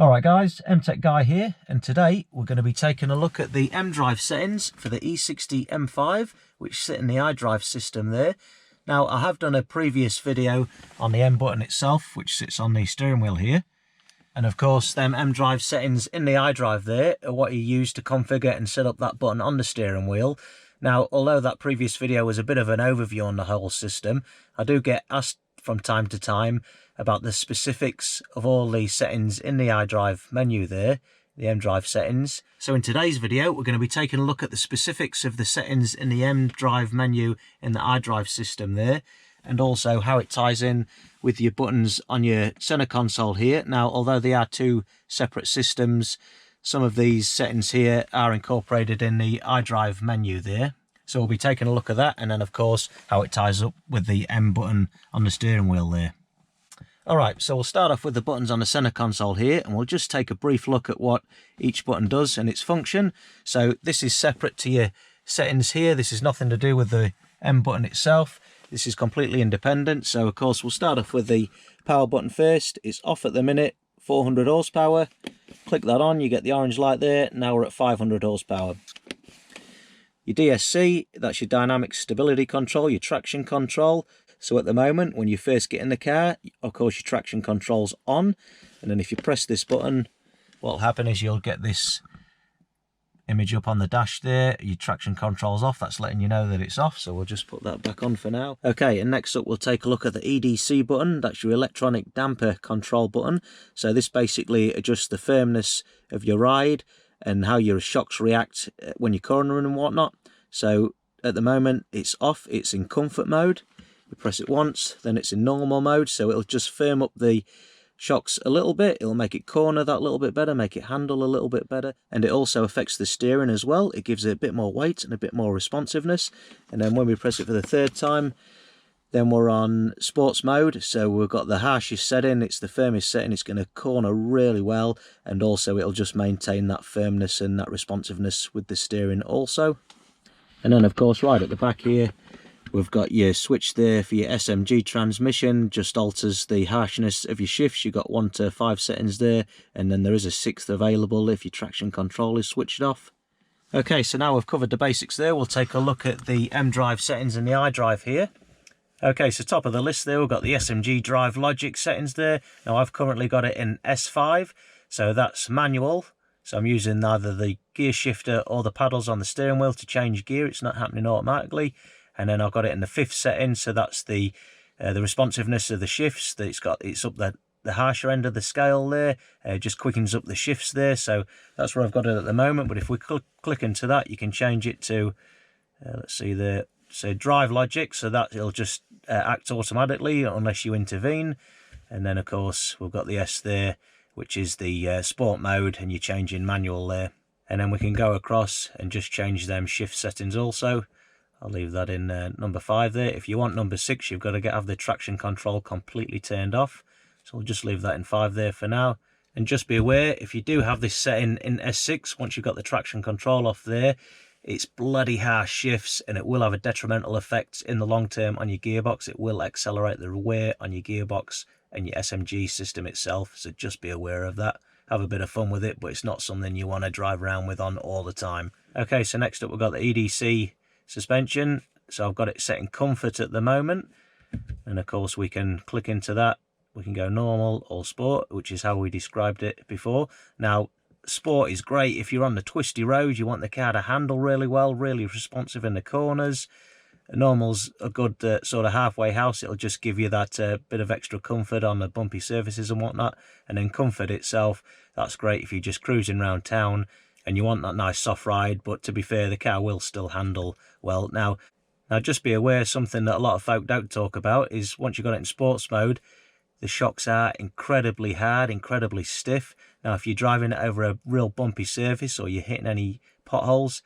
Alright guys, MTech Guy here, and today we're going to be taking a look at the MDrive settings for the E60 M5, which sit in the iDrive system there. Now, I have done a previous video on the M button itself, which sits on the steering wheel here. And of course, them MDrive settings in the iDrive there are what you use to configure and set up that button on the steering wheel. Now, although that previous video was a bit of an overview on the whole system, I do get asked from time to time about the specifics of all the settings in the iDrive menu there, the MDrive settings. So in today's video, we're going to be taking a look at the specifics of the settings in the MDrive menu in the iDrive system there, and also how it ties in with your buttons on your center console here. Now, although they are two separate systems, some of these settings here are incorporated in the iDrive menu there. So we'll be taking a look at that, and then of course how it ties up with the M button on the steering wheel there. Alright, so we'll start off with the buttons on the center console here, and we'll just take a brief look at what each button does and its function. So this is separate to your settings here. This is nothing to do with the M button itself. This is completely independent. So of course we'll start off with the power button first. It's off at the minute, 400 horsepower. Click that on, you get the orange light there. Now we're at 500 horsepower. Your DSC, that's your dynamic stability control, your traction control. So at the moment, when you first get in the car, of course your traction control's on, and then if you press this button, what'll happen is you'll get this image up on the dash there. Your traction control's off, that's letting you know that it's off, so we'll just put that back on for now. Okay, and next up we'll take a look at the EDC button. That's your electronic damper control button. So this basically adjusts the firmness of your ride and how your shocks react when you're cornering and whatnot. So at the moment it's off, it's in comfort mode. You press it once, then it's in normal mode, so it'll just firm up the shocks a little bit. It'll make it corner that little bit better, make it handle a little bit better, and it also affects the steering as well. It gives it a bit more weight and a bit more responsiveness. And then when we press it for the third time, then we're on sports mode, so we've got the harshest setting, it's the firmest setting, it's going to corner really well, and also it'll just maintain that firmness and that responsiveness with the steering also. And then of course right at the back here, we've got your switch there for your SMG transmission, just alters the harshness of your shifts. You've got 1 to 5 settings there, and then there is a 6th available if your traction control is switched off. Okay, so now we've covered the basics there, we'll take a look at the MDrive settings in the iDrive here. Okay, so top of the list there, we've got the SMG drive logic settings there. Now I've currently got it in S5, so that's manual. So I'm using either the gear shifter or the paddles on the steering wheel to change gear. It's not happening automatically. And then I've got it in the 5th setting, so that's the responsiveness of the shifts. It's up the harsher end of the scale there. Just quickens up the shifts there. So that's where I've got it at the moment. But if we click into that, you can change it to let's see there. So drive logic, so that it'll just act automatically unless you intervene. And then of course we've got the S there, which is the sport mode, and you're changing manual there. And then we can go across and just change them shift settings also. I'll leave that in number 5 there. If you want number 6, you've got to have the traction control completely turned off. So we'll just leave that in 5 there for now. And just be aware, if you do have this setting in S6, once you've got the traction control off there, it's bloody harsh shifts, and it will have a detrimental effect in the long term on your gearbox. It will accelerate the wear on your gearbox and your SMG system itself, so just be aware of that. Have a bit of fun with it, but it's not something you want to drive around with on all the time. Okay, so next up we've got the EDC suspension. So I've got it set in comfort at the moment, and of course we can click into that. We can go normal or sport, which is how we described it before. Now sport is great if you're on the twisty road, you want the car to handle really well, really responsive in the corners. Normal's a good sort of halfway house. It'll just give you that bit of extra comfort on the bumpy surfaces and whatnot. And then comfort itself, that's great if you're just cruising around town and you want that nice soft ride, but to be fair, the car will still handle well. Now just be aware, something that a lot of folk don't talk about is once you've got it in sports mode, the shocks are incredibly hard, incredibly stiff. Now if you're driving it over a real bumpy surface or you're hitting any potholes,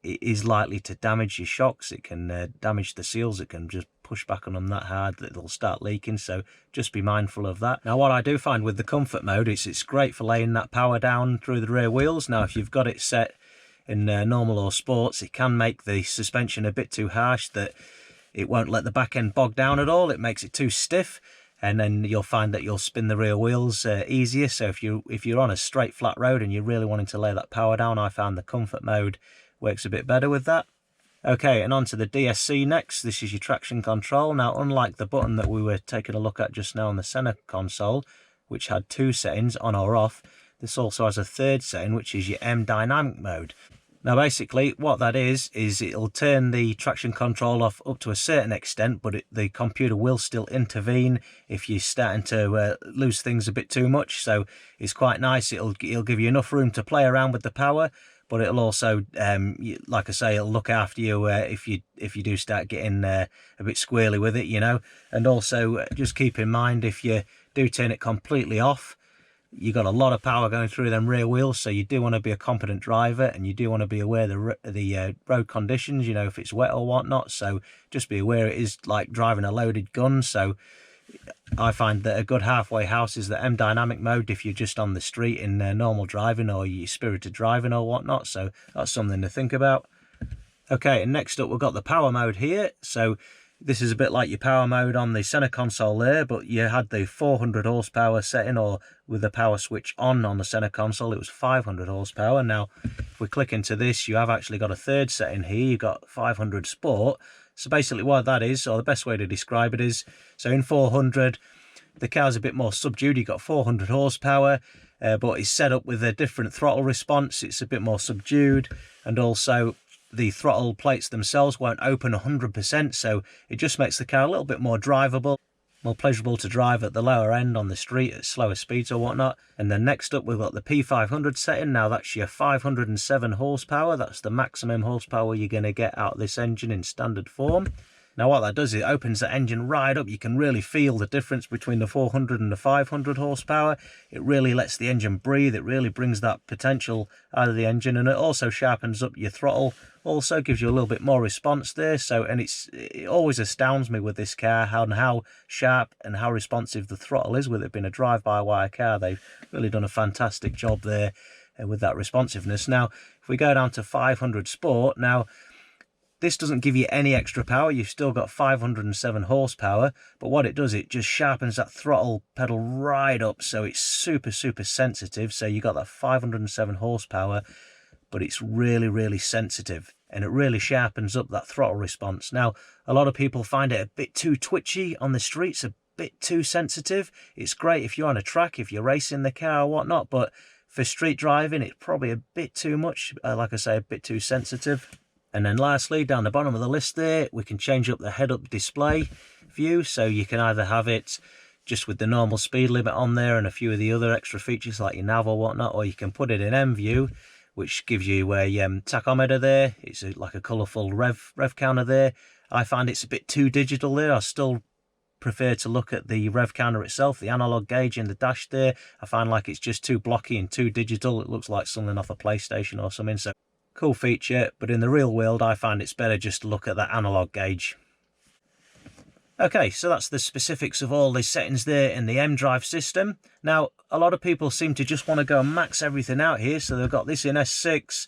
it is likely to damage your shocks. It can damage the seals. It can just push back on them that hard that it'll start leaking, so just be mindful of that. Now what I do find with the comfort mode is it's great for laying that power down through the rear wheels. Now if you've got it set in normal or sports, it can make the suspension a bit too harsh, that it won't let the back end bog down at all. It makes it too stiff, and then you'll find that you'll spin the rear wheels easier. So if you're on a straight flat road and you're really wanting to lay that power down, I found the comfort mode works a bit better with that. Okay, and on to the DSC next. This is your traction control. Now, unlike the button that we were taking a look at just now on the center console, which had 2 settings, on or off, this also has a 3rd setting, which is your M dynamic mode. Now, basically, what that is it'll turn the traction control off up to a certain extent, but the computer will still intervene if you're starting to lose things a bit too much. So it's quite nice. It'll give you enough room to play around with the power, but it'll also, like I say, it'll look after you if you do start getting a bit squirrely with it, you know. And also, just keep in mind, if you do turn it completely off, you got a lot of power going through them rear wheels, so you do want to be a competent driver, and you do want to be aware of the road conditions, you know, if it's wet or whatnot. So just be aware it is like driving a loaded gun. So I find that a good halfway house is the M dynamic mode if you're just on the street in normal driving, or you're spirited driving or whatnot. So that's something to think about. Okay, and next up we've got the power mode here. So this is a bit like your power mode on the center console there, but you had the 400 horsepower setting, or with the power switch on the center console, it was 500 horsepower. Now, if we click into this, you have actually got a 3rd setting here. You've got 500 sport. So basically what that is, or the best way to describe it is, so in 400, the car's a bit more subdued. You've got 400 horsepower, but it's set up with a different throttle response. It's a bit more subdued, and also the throttle plates themselves won't open 100%, so it just makes the car a little bit more drivable, more pleasurable to drive at the lower end on the street at slower speeds or whatnot. And then next up we've got the P500 setting. Now that's your 507 horsepower. That's the maximum horsepower you're going to get out of this engine in standard form. Now what that does is it opens the engine right up. You can really feel the difference between the 400 and the 500 horsepower. It really lets the engine breathe. It really brings that potential out of the engine, and it also sharpens up your throttle. Also gives you a little bit more response there. So, and it always astounds me with this car how sharp and how responsive the throttle is, with it being a drive-by-wire car. They've really done a fantastic job there with that responsiveness. Now, if we go down to 500 Sport, now this doesn't give you any extra power. You've still got 507 horsepower, but what it does, it just sharpens that throttle pedal right up, so it's super sensitive. So you got that 507 horsepower, but it's really sensitive, and it really sharpens up that throttle response. Now, a lot of people find it a bit too twitchy on the streets, a bit too sensitive. It's great if you're on a track, if you're racing the car or whatnot, but for street driving, it's probably a bit too much. Like I say, a bit too sensitive. And then lastly, down the bottom of the list there, we can change up the head-up display view. So you can either have it just with the normal speed limit on there and a few of the other extra features like your nav or whatnot, or you can put it in M view, which gives you a tachometer there. It's like a colourful rev counter there. I find it's a bit too digital there. I still prefer to look at the rev counter itself, the analog gauge in the dash there. I find like it's just too blocky and too digital. It looks like something off a PlayStation or something. So cool feature, but in the real world I find it's better just to look at that analog gauge. Okay, so that's the specifics of all the settings there in the MDrive system. Now, a lot of people seem to just want to go and max everything out here. So they've got this in S6,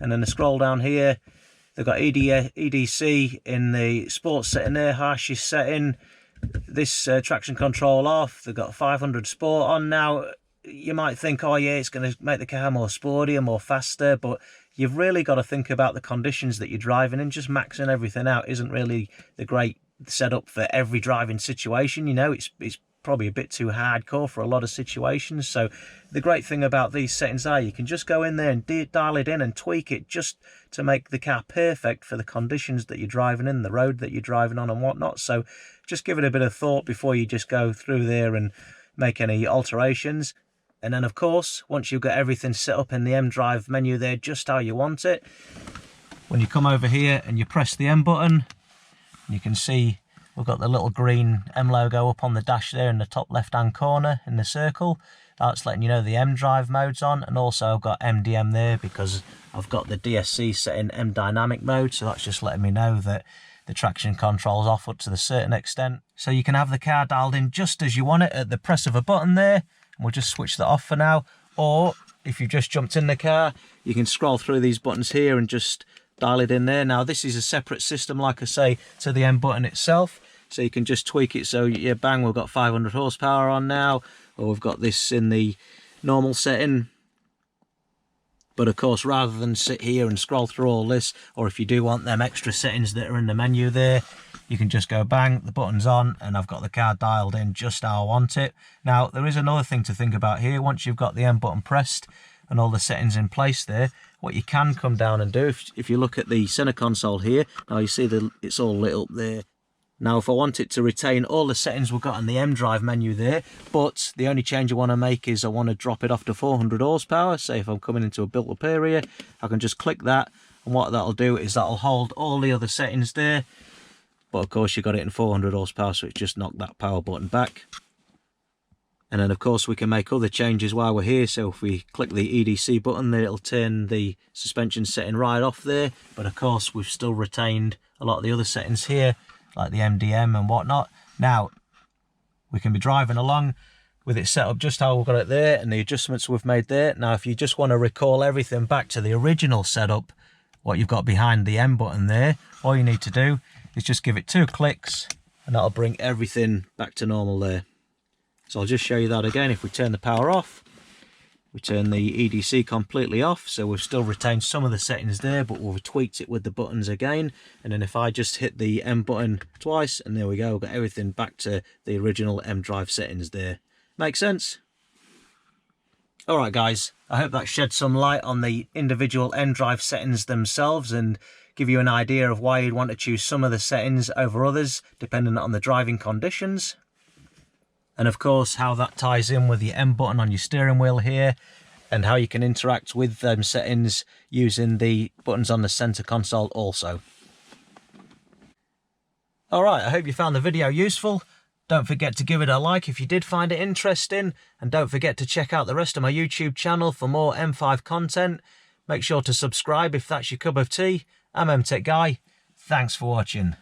and then they scroll down here, they've got EDC in the sports setting there, harshest setting, this traction control off. They've got 500 sport on. Now, you might think, oh yeah, it's going to make the car more sportier, more faster, but you've really got to think about the conditions that you're driving in. Just maxing everything out isn't really the great setup for every driving situation. You know, it's probably a bit too hardcore for a lot of situations. So the great thing about these settings are you can just go in there and dial it in and tweak it just to make the car perfect for the conditions that you're driving in, the road that you're driving on and whatnot. So just give it a bit of thought before you just go through there and make any alterations. And then, of course, once you've got everything set up in the MDrive menu there just how you want it, when you come over here and you press the M button, you can see we've got the little green M logo up on the dash there in the top left-hand corner in the circle. That's letting you know the MDrive mode's on, and also I've got MDM there because I've got the DSC set in M dynamic mode, so that's just letting me know that the traction control's off up to a certain extent. So you can have the car dialed in just as you want it at the press of a button there. We'll just switch that off for now. Or if you've just jumped in the car, you can scroll through these buttons here and just dial it in there. Now this is a separate system, like I say, to the M button itself. So you can just tweak it, so yeah, bang, we've got 500 horsepower on now, or we've got this in the normal setting. But of course, rather than sit here and scroll through all this, or if you do want them extra settings that are in the menu there, you can just go bang, the button's on, and I've got the car dialed in just how I want it. Now, there is another thing to think about here. Once you've got the M button pressed and all the settings in place there, what you can come down and do, if you look at the center console here, now you see it's all lit up there. Now, if I want it to retain all the settings we've got in the MDrive menu there, but the only change I want to make is I want to drop it off to 400 horsepower. Say if I'm coming into a built-up area, I can just click that, and what that'll do is that'll hold all the other settings there. But of course, you got it in 400 horsepower, so it's just knocked that power button back. And then, of course, we can make other changes while we're here. So if we click the EDC button there, it'll turn the suspension setting right off there. But of course, we've still retained a lot of the other settings here, like the MDM and whatnot. Now, we can be driving along with it set up just how we've got it there and the adjustments we've made there. Now, if you just want to recall everything back to the original setup, what you've got behind the M button there, all you need to do is just give it 2 clicks and that'll bring everything back to normal there. So I'll just show you that again. If we turn the power off, we turn the EDC completely off, so we've still retained some of the settings there, but we've tweaked it with the buttons again. And then if I just hit the M button twice, and there we go, we've got everything back to the original MDrive settings there. Make sense? Alright guys, I hope that shed some light on the individual MDrive settings themselves and give you an idea of why you'd want to choose some of the settings over others, depending on the driving conditions. And of course, how that ties in with the M button on your steering wheel here, and how you can interact with them settings using the buttons on the center console also. Alright, I hope you found the video useful. Don't forget to give it a like if you did find it interesting, and don't forget to check out the rest of my YouTube channel for more M5 content. Make sure to subscribe if that's your cup of tea. I'm MTech Guy. Thanks for watching.